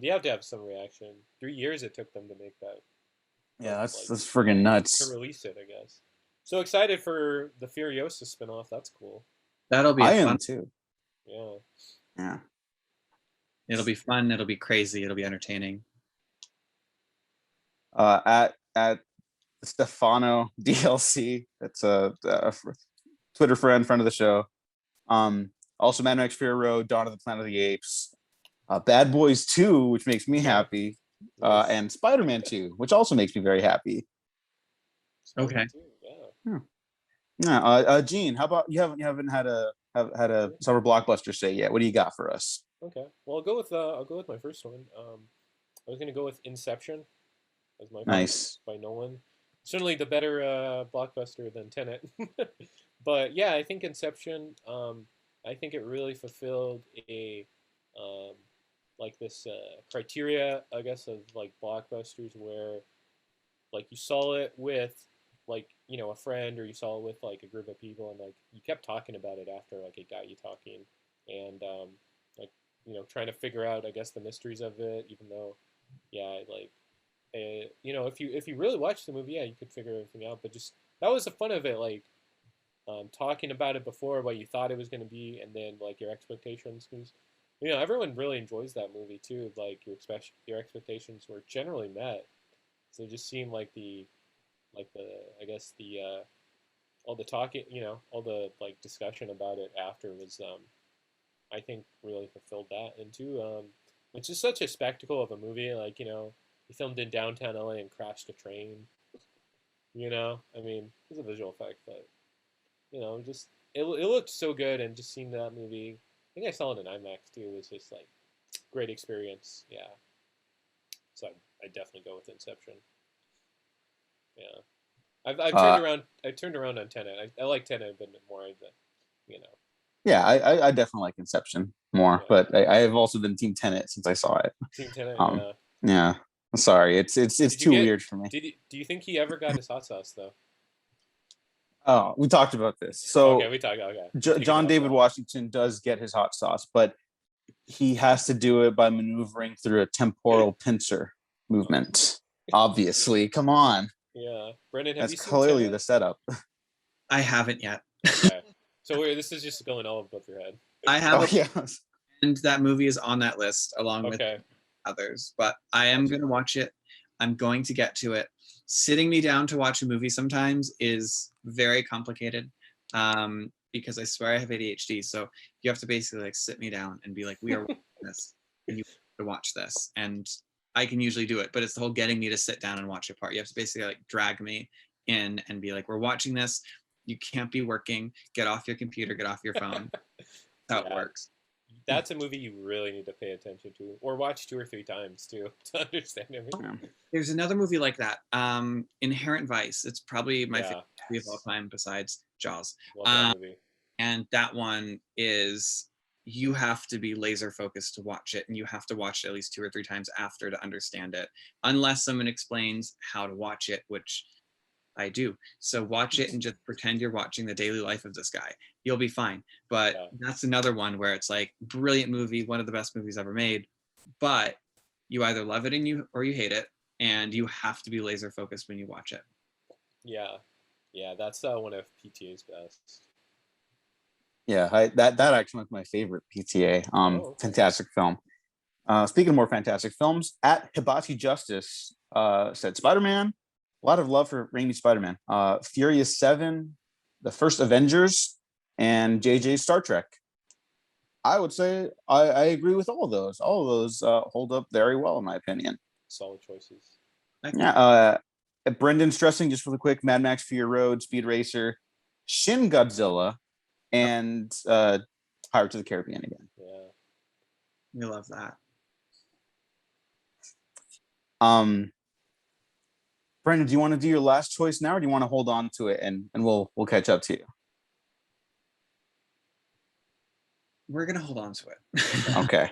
You have to have some reaction. 3 years it took them to make that. Yeah, that's friggin' nuts. To release it, I guess. So excited for the Furiosa spinoff. That's cool. That'll be I fun. am too. Yeah. It'll be fun. It'll be crazy. It'll be entertaining. At Stefano DLC, that's a Twitter friend of the show. Also Mad Max Fury Road, Dawn of the Planet of the Apes, Bad Boys 2, which makes me happy, Nice. and Spider-Man 2, which also makes me very happy. Okay. Yeah. Gene, how about you haven't had a summer blockbuster say yet? What do you got for us? Okay. Well, I'll go with my first one. I was gonna go with Inception as my Nice by Nolan. Certainly the better blockbuster than Tenet. But yeah, I think Inception. I think it really fulfilled a like this criteria, I guess, of like blockbusters where like you saw it with like a friend, or you saw it with like a group of people, and like you kept talking about it after like it got you talking, and like trying to figure out, I guess, the mysteries of it, even though like if you really watch the movie, you could figure everything out, but just that was the fun of it, like talking about it before, what you thought it was going to be, and then like your expectations, because everyone really enjoys that movie too. Like your expectations were generally met, so it just seemed like the I guess the all the talking, all the like discussion about it after was I think really fulfilled that. And two, it's just such a spectacle of a movie. Like he filmed in downtown LA and crashed a train. I mean, it's a visual effect, but just it looked so good, and just seeing that movie. I think I saw it in IMAX too. It was just like great experience. Yeah. So I definitely go with Inception. Yeah. I've turned around. I turned around on Tenet. I like Tenet a bit more than. Yeah, I definitely like Inception more, but I have also been Team Tenet since I saw it. Team Tenet. Yeah. I'm sorry, it's too weird for me. Do you think he ever got his hot sauce though? Oh, we talked about this. So okay, we talked. Okay. John David Washington does get his hot sauce, but he has to do it by maneuvering through a temporal pincer movement. Obviously, come on. Yeah. Brendan, have That's you seen clearly Tenet? the setup. I haven't yet. Okay. So this is just going all above your head. I have Oh a, yeah. and that movie is on that list along with Okay. others, but I am Gotcha. going to watch it. I'm going to get to it. Sitting me down to watch a movie sometimes is very complicated because I swear I have ADHD. So you have to basically like sit me down and be like, we are watching this and you have to watch this. And I can usually do it, but it's the whole getting me to sit down and watch it part. You have to basically like drag me in and be like, we're watching this. You can't be working. Get off your computer, get off your phone. That's how it Yeah. works. That's a movie you really need to pay attention to, or watch 2 or 3 times too to understand everything. Yeah. There's another movie like that, Inherent Vice. It's probably my favorite movie of all Yes. time besides Jaws. Love that movie. And that one is you have to be laser focused to watch it, and you have to watch it at least 2 or 3 times after to understand it, unless someone explains how to watch it, which I do. So watch it and just pretend you're watching the daily life of this guy. You'll be fine. But Yeah. that's another one where it's like brilliant movie, one of the best movies ever made. But you either love it and you or you hate it, and you have to be laser focused when you watch it. Yeah. Yeah, that's one of PTA's best. Yeah, that actually was my favorite PTA. Okay. Fantastic film. Speaking of more fantastic films, at Hibachi Justice said Spider-Man. A lot of love for Raimi Spider-Man. Furious 7, the first Avengers, and JJ's Star Trek. I would say I agree with all of those. All of those hold up very well, in my opinion. Solid choices. Yeah. Brendan stressing just really quick: Mad Max Fury Road, Speed Racer, Shin Godzilla, and Pirates of the Caribbean again. Yeah. We love that. Brendan, do you want to do your last choice now, or do you want to hold on to it and we'll catch up to you? We're gonna hold on to it.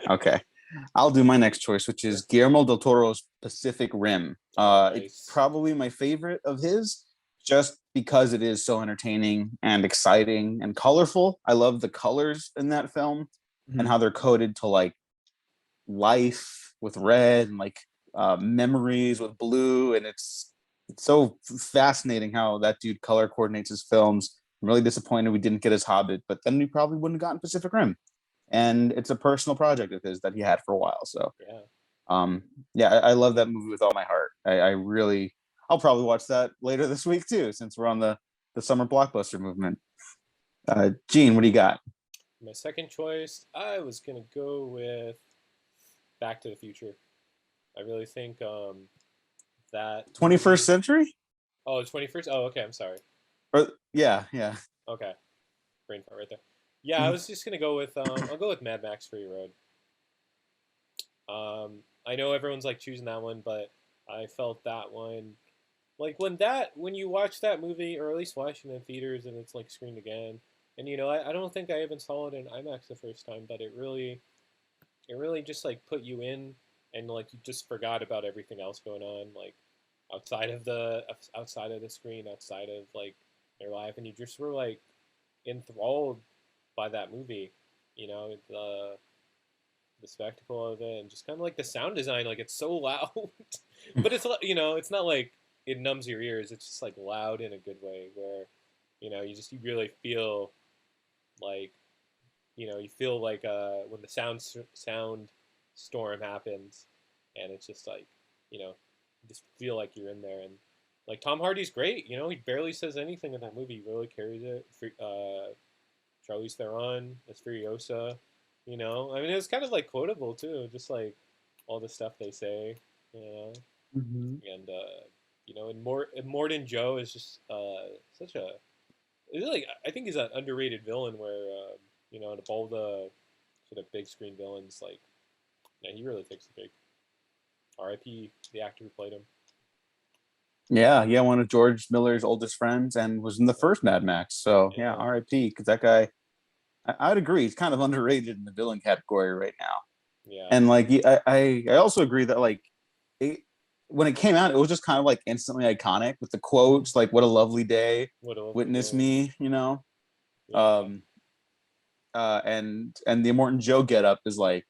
Okay. I'll do my next choice, which is Guillermo del Toro's Pacific Rim. Nice. It's probably my favorite of his, just because it is so entertaining and exciting and colorful. I love the colors in that film and how they're coded to like life with red and like memories with blue, and it's so fascinating how that dude color coordinates his films. I'm really disappointed we didn't get his Hobbit, but then we probably wouldn't have gotten Pacific Rim. And it's a personal project of his that he had for a while. So I love that movie with all my heart. I'll probably watch that later this week too, since we're on the summer blockbuster movement. Gene, what do you got? My second choice, I was gonna go with Back to the Future. I really think that 21st Century? Oh, 21st. Oh, okay. I'm sorry. Yeah. Okay, brain fart right there. Yeah, I was just gonna go with I'll go with Mad Max Fury Road. I know everyone's like choosing that one, but I felt that one like when you watch that movie, or at least watching it in theaters and it's like screened again, and I don't think I even saw it in IMAX the first time, but it really just like put you in, and like you just forgot about everything else going on, like outside of the screen, outside of like their life, and you just were like enthralled by that movie, the spectacle of it, and just kind of like the sound design. Like it's so loud, but it's not like it numbs your ears. It's just like loud in a good way, where you really feel like you feel like when the sound storm happens, and it's just like you just feel like you're in there. And like Tom Hardy's great. He barely says anything in that movie. He really carries it. Charlize Theron as Furiosa. I mean, it was kind of like quotable too, just like all the stuff they say. And and Morton Joe is just such a like, I think he's an underrated villain, where of all the sort of big screen villains, like he really takes the cake. R.I.P. the actor who played him. Yeah, one of George Miller's oldest friends, and was in the first Mad Max. So yeah, R.I.P. Because that guy, I'd agree, he's kind of underrated in the villain category right now. Yeah. And like I also agree that like when it came out, it was just kind of like instantly iconic with the quotes like "What a lovely day, witness me," Yeah. and the Immortan Joe getup is like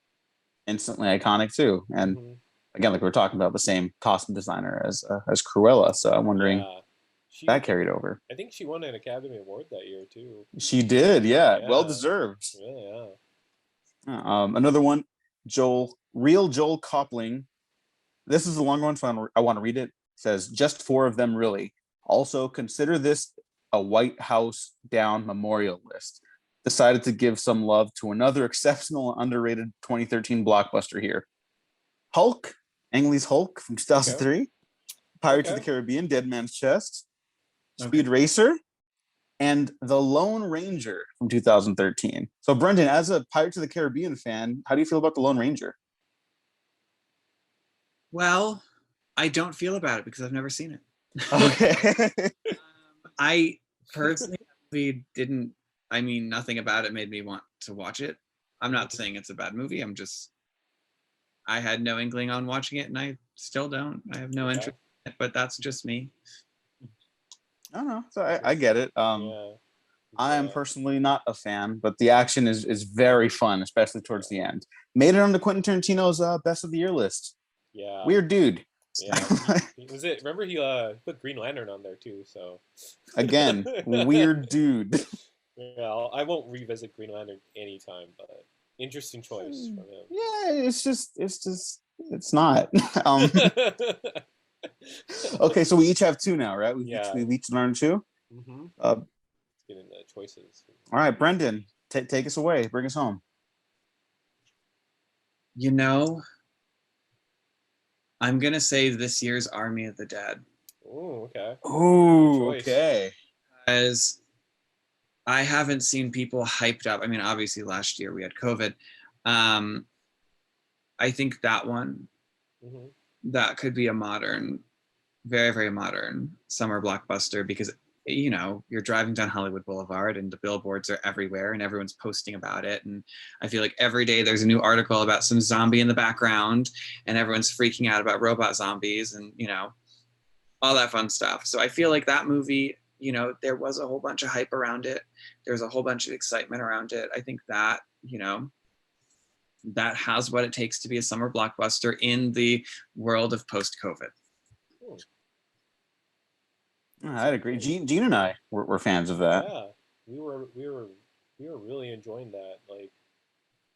instantly iconic too. And Hmm. again, like we were talking about, the same costume designer as Cruella. So I'm wondering Yeah, that she. carried over. I think she won an Academy Award that year too. She did, yeah, well Yeah, deserved. yeah, Another one, real Joel Copling. This is a long one, so I want to read it. It says, just four of them, really. Also, consider this a White House down memorial list. Decided to give some love to another exceptional and underrated 2013 blockbuster here. Hulk, Ang Lee's Hulk from okay, 2003. Pirates of the okay. Caribbean, Dead Man's Chest. Okay. Speed Racer, and The Lone Ranger from 2013. So, Brendan, as a Pirates of the Caribbean fan, how do you feel about The Lone Ranger? Well, I don't feel about it because I've never seen it. Okay. I personally didn't. I mean, nothing about it made me want to watch it. I'm not saying it's a bad movie. I had no inkling on watching it, and I still don't. I have no Okay. interest in it, but that's just me. I don't know. So I get it. Yeah, I am yeah, personally not a fan, but the action is very fun, especially towards the end. Made it on the Quentin Tarantino's best of the year list. yeah, Weird dude. yeah. He was it. Remember he put Green Lantern on there too. So Again, weird dude. yeah, I won't revisit Green Lantern anytime, but interesting choice from Yeah, it's not. um okay, so we each have two now, right? yeah. We've each learned two. Mm-hmm. Uh, Let's get into choices. all right, Brendan, take us away. Bring us home. You know, I'm gonna say this year's Army of the Dead, Oh, okay. Good Ooh, choice. okay. as I haven't seen people hyped up. I mean, obviously last year we had COVID. Um, I think that one, Mm-hmm. that could be a modern, very, very modern summer blockbuster because, you're driving down Hollywood Boulevard and the billboards are everywhere and everyone's posting about it. And I feel like every day there's a new article about some zombie in the background and everyone's freaking out about robot zombies and, all that fun stuff. So I feel like that movie, there was a whole bunch of hype around it. There's a whole bunch of excitement around it. I think that, that has what it takes to be a summer blockbuster in the world of post-COVID. Hmm. I'd agree. Gene and I were fans of that. Yeah, we were really enjoying that. Like,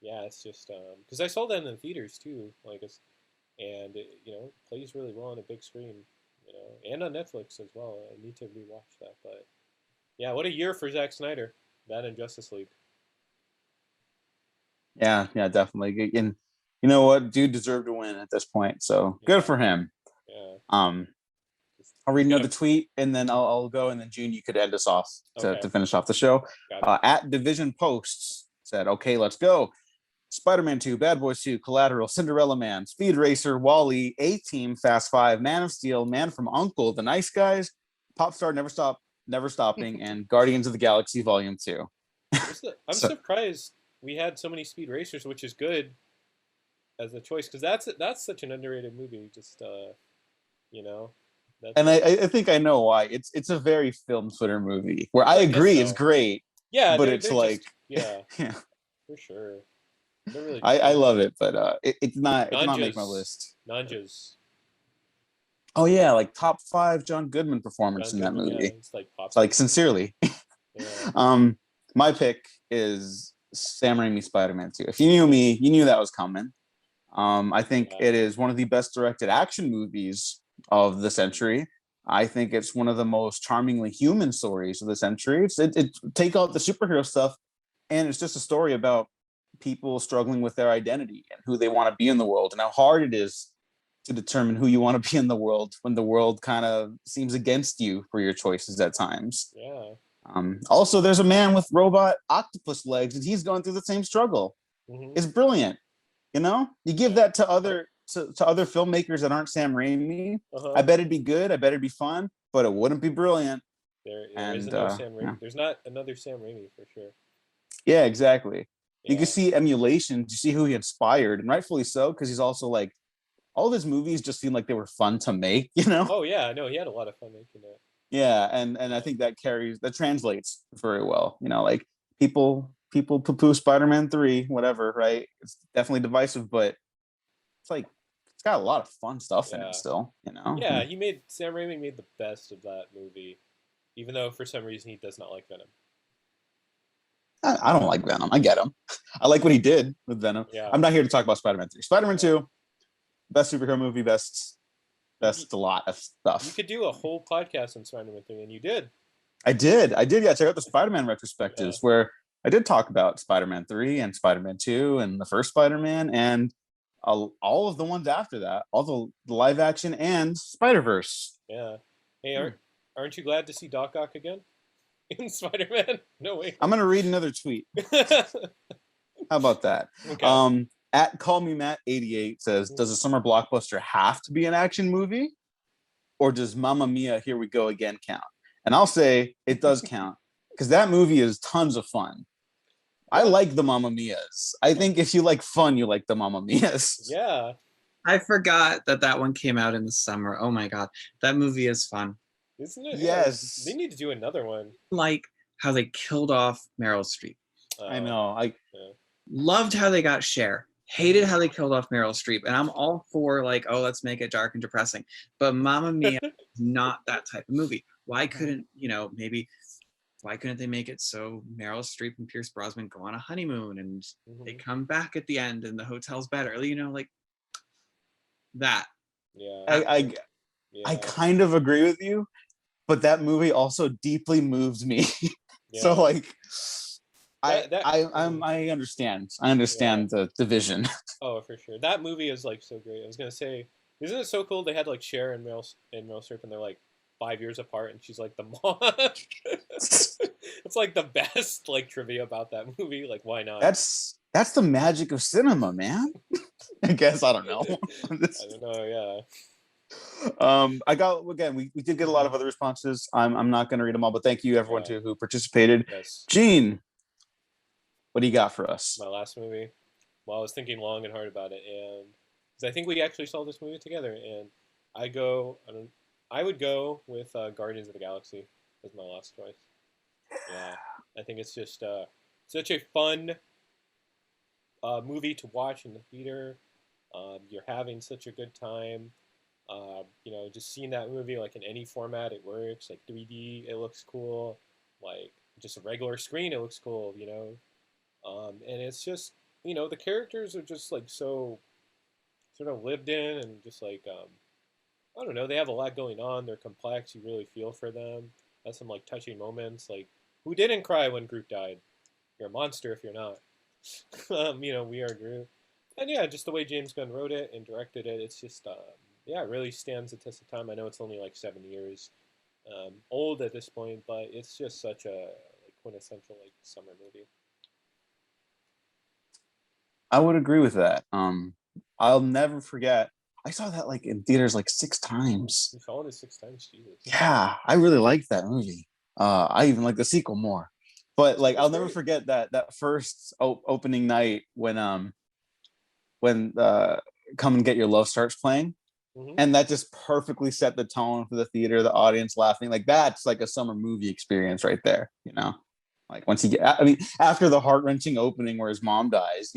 yeah, it's just because I saw that in the theaters too. Like, and it, plays really well on a big screen. And on Netflix as well. I need to rewatch that. But yeah, what a year for Zack Snyder. That and Justice League. Yeah, definitely. And you know what? Dude deserved to win at this point. So good Yeah, for him. yeah. Um, I'll read He's another gonna. tweet and then I'll go, and then June, you could end us off Okay, to finish off the show. got it. At Division Posts said, okay, let's go. Spider-Man 2, Bad Boys 2, Collateral, Cinderella Man, Speed Racer, Wall-E, A-Team, Fast 5, Man of Steel, Man from Uncle, The Nice Guys, Popstar, Never Stopping, and Guardians of the Galaxy Volume 2. I'm So, surprised we had so many speed racers, which is good as a choice because that's such an underrated movie. Just you know, that's and I think I know why. It's a very film Twitter movie where I I guess agree it's so. great, Yeah, but they're it's they're like, just yeah, yeah, for sure. They're really just I fun. love it, but it did not make my Nanjas, list. Nanjas, Oh yeah, like top 5 John Goodman performance John in that Goodman. Yeah, movie. he's like It's pops like in. sincerely. Yeah, um, my pick is Sam Raimi Spider-Man 2. If you knew me, you knew that was coming. I think yeah. it is one of the best directed action movies of the century. I think it's one of the most charmingly human stories of the century. It take out the superhero stuff, and it's just a story about people struggling with their identity and who they want to be in the world, and how hard it is to determine who you want to be in the world when the world kind of seems against you for your choices at times. Yeah. Also, there's a man with robot octopus legs, and he's going through the same struggle. Hmm. It's brilliant. You give Yeah. that to other filmmakers that aren't Sam Raimi. Uh I huh. bet it'd be good. I bet it'd be fun, but it wouldn't be brilliant. There is And no Sam yeah, Raimi. There's not another Sam Raimi for sure. yeah, exactly. You can Yeah. see emulations. You see who he inspired, and rightfully so, because he's also like all of his movies just seem like they were fun to make. Oh yeah, no, he had a lot of fun making that. Yeah, and I Yeah. think that translates very well. Like people people poo-poo Spider-Man 3, whatever, right? It's definitely divisive, but it's like it's got a lot of fun stuff in Yeah. it still, you know? Yeah, Sam Raimi made the best of that movie, even though for some reason he does not like Venom. I don't like Venom. I get him. I like what he did with Venom. Yeah, I'm not here to talk about Spider-Man 3. Spider-Man yeah. 2, best superhero movie, best You, a lot of you stuff. could do a whole podcast on Spider-Man 3, and you did. I did, yeah, check out the Spider-Man Yeah. retrospectives where I did talk about Spider-Man 3 and Spider-Man 2 and the first Spider-Man and all of the ones after that, all the live action and Spider-Verse. Yeah. Hey, aren't you glad to see Doc Ock again in Spider-Man? No way. I'm gonna read another tweet. How about that? Okay. At Call Me Matt 88 says, does a summer blockbuster have to be an action movie? Or does Mamma Mia, Here We Go Again count? And I'll say it does count because that movie is tons of fun. I Yeah. like the Mamma Mias. I think if you like fun, you like the Mamma Mias. Yeah. I forgot that one came out in the summer. Oh my god, that movie is fun. Isn't it? Yes. Yeah, they need to do another one. Like how they killed off Meryl Streep. I know. Yeah. Loved how they got Cher. Hated how they killed off Meryl Streep. And I'm all for like, oh, let's make it dark and depressing. But Mamma Mia is not that type of movie. Why couldn't, why couldn't they make it so Meryl Streep and Pierce Brosnan go on a honeymoon and they come back at the end and the hotel's better? Like that. Yeah. I kind of agree with you, but that movie also deeply moves me. Yeah. So like I understand. I understand the division. Oh, for sure. That movie is like so great. I was gonna say, isn't it so cool? They had like Cher and Meryl Streep, and they're like 5 years apart, and she's like the mom. It's like the best like trivia about that movie. Like, why not? That's the magic of cinema, man. I guess I don't know. I don't know. Yeah. I got again. We did get a lot of other responses. I'm not going to read them all, but thank you everyone too who participated. Yes. Gene, what do you got for us? My last movie. Well, I was thinking long and hard about it, and because I think we actually saw this movie together, and I would go with Guardians of the Galaxy as my last choice. Yeah, I think it's just such a fun movie to watch in the theater. You're having such a good time. Just seeing that movie like in any format, it works. Like 3D, it looks cool. Like just a regular screen, it looks cool. And it's just the characters are just like so sort of lived in and just like I don't know. They have a lot going on. They're complex. You really feel for them. Has some like touching moments. Like who didn't cry when Groot died? You're a monster if you're not. We are Groot. And yeah, just the way James Gunn wrote it and directed it, it's just it really stands the test of time. I know it's only like 7 years old at this point, but it's just such a like quintessential like summer movie. I would agree with that. I'll never forget. I saw that like in theaters like 6 times. You saw it 6 times, Jesus. Yeah, I really liked that movie. I even like the sequel more. But like, I'll never forget that first opening night when Come and Get Your Love starts playing. Mm-hmm. And that just perfectly set the tone for the theater, the audience laughing. Like that's like a summer movie experience right there, Like once after the heart-wrenching opening where his mom dies,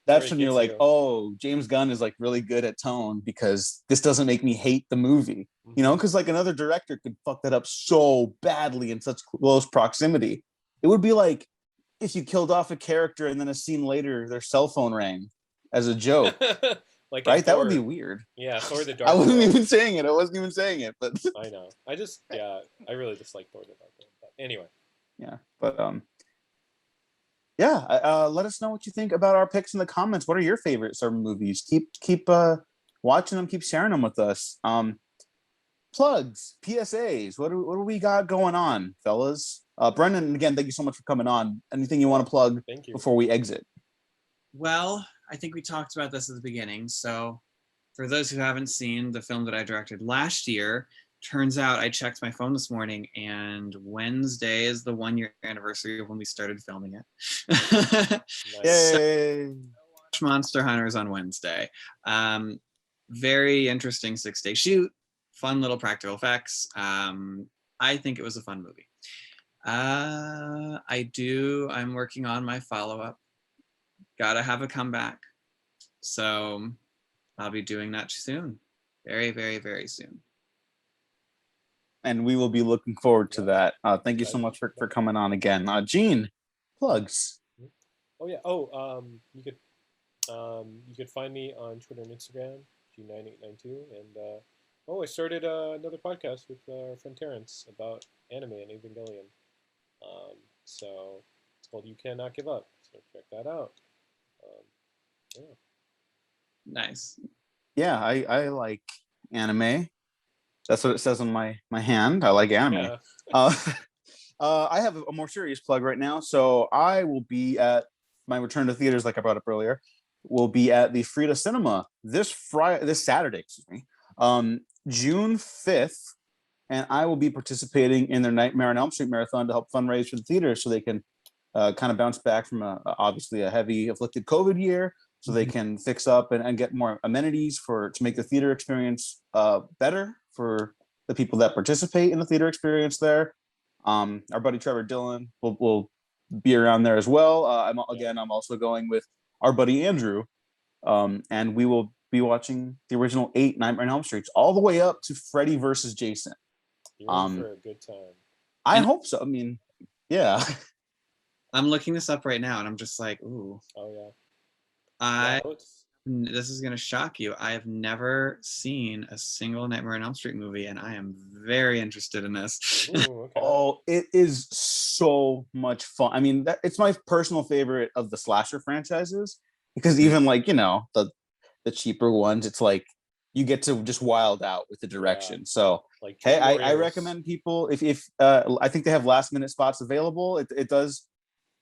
that's when you're like, oh, James Gunn is like really good at tone because this doesn't make me hate the movie, because like another director could fuck that up so badly in such close proximity. It would be like if you killed off a character and then a scene later their cell phone rang as a joke. Like right? That would be weird. Yeah, Thor the Dark I wasn't World. even saying it. I wasn't even saying it, but I know. I really dislike Thor the Dark World. But anyway. Yeah, but let us know what you think about our picks in the comments. What are your favorite summer movies? Keep watching them. Keep sharing them with us. Plugs, PSAs. What do we got going on, fellas? Brendan, again, thank you so much for coming on. Anything you want to plug before we exit? Well, I think we talked about this at the beginning. So for those who haven't seen the film that I directed last year, turns out I checked my phone this morning and Wednesday is the 1-year anniversary of when we started filming it. Yay! So, Monster Hunters on Wednesday. Very interesting 6-day shoot, fun little practical effects. I think it was a fun movie. I do. I'm working on my follow-up. Gotta have a comeback. So I'll be doing that soon. Very, very, very soon. And we will be looking forward to that. Thank you so Excited. much for coming on again. Gene, plugs. Oh yeah. You could find me on Twitter and Instagram, G9892, and I started another podcast with our friend Terrence about anime and Evangelion. So it's called You Cannot Give Up. So check that out. Yeah. Nice. Yeah, I like anime. That's what it says on my hand. I like anime. Yeah. I have a more serious plug right now. So I will be at my return to theaters, like I brought up earlier. Will be at the Frida Cinema this Saturday, June 5th, and I will be participating in their Nightmare on Elm Street marathon to help fundraise for the theater, so they can kind of bounce back from obviously a heavy afflicted COVID year, so they can fix up and get more amenities to make the theater experience better for the people that participate in the theater experience there. Our buddy Trevor Dillon will be around there as well. I'm also going with our buddy Andrew, and we will be watching the original 8 Nightmare on Elm Streets all the way up to Freddy versus Jason. You're in for a good time. I hope so. I mean, yeah. I'm looking this up right now, and I'm just like, ooh. Oh yeah. This is gonna shock you. I have never seen a single Nightmare on Elm Street movie, and I am very interested in this. Ooh, okay. Oh, it is so much fun. I mean, it's my personal favorite of the slasher franchises, because even like, the cheaper ones, it's like you get to just wild out with the direction. Yeah. So like, hey, I recommend people, if I think they have last minute spots available. It does,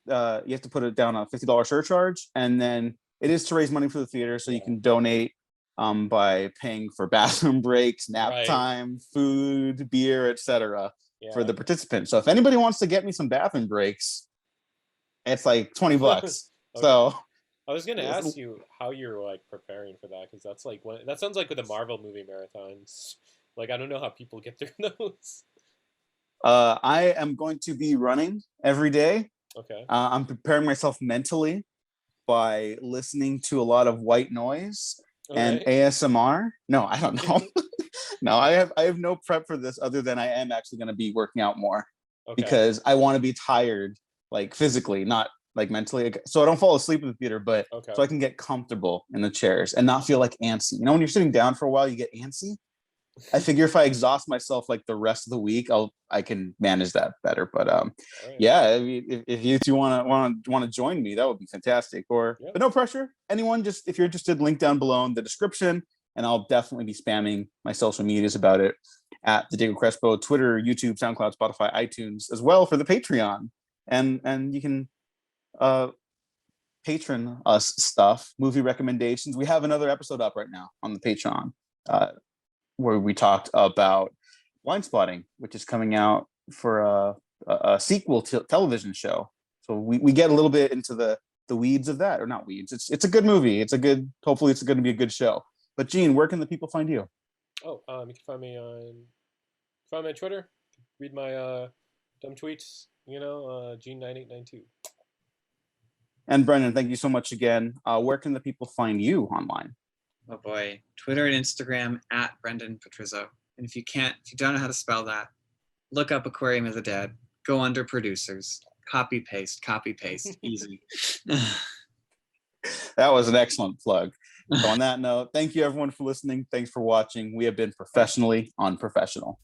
you have to put it down a $50 surcharge, and then it is to raise money for the theater, so you can donate by paying for bathroom breaks, nap time, food, beer, etc. For the participants. So if anybody wants to get me some bathroom breaks, it's like $20. Okay. So I was gonna ask you how you're like preparing for that, because that's like that sounds like with the Marvel movie marathons. Like, I don't know how people get through those. I am going to be running every day. Okay. I'm preparing myself mentally by listening to a lot of white noise and ASMR. No, I don't know. No, I have no prep for this, other than I am actually going to be working out more, because I want to be tired, like physically, not like mentally, so I don't fall asleep in the theater, but so I can get comfortable in the chairs and not feel like antsy. When you're sitting down for a while, you get antsy. I figure if I exhaust myself like the rest of the week, I can manage that better. But yeah, if you two want to join me, that would be fantastic. But no pressure. Anyone, just if you're interested, link down below in the description, and I'll definitely be spamming my social medias about it at the Diego Crespo, Twitter, YouTube, SoundCloud, Spotify, iTunes, as well for the Patreon, and you can patron us stuff, movie recommendations. We have another episode up right now on the Patreon, where we talked about Blind Spotting, which is coming out for a sequel to television show. So we get a little bit into the weeds of that, or not weeds. It's a good movie. Hopefully it's going to be a good show. But Gene, where can the people find you? You can find me on Twitter. Read my dumb tweets. Gene9892. And Brendan, thank you so much again. Where can the people find you online? Oh boy, Twitter and Instagram at Brendan Petrizzo. And if you don't know how to spell that, look up Aquarium of the Dead. Go under producers. Copy paste, easy. That was an excellent plug. So on that note, thank you everyone for listening. Thanks for watching. We have been professionally unprofessional.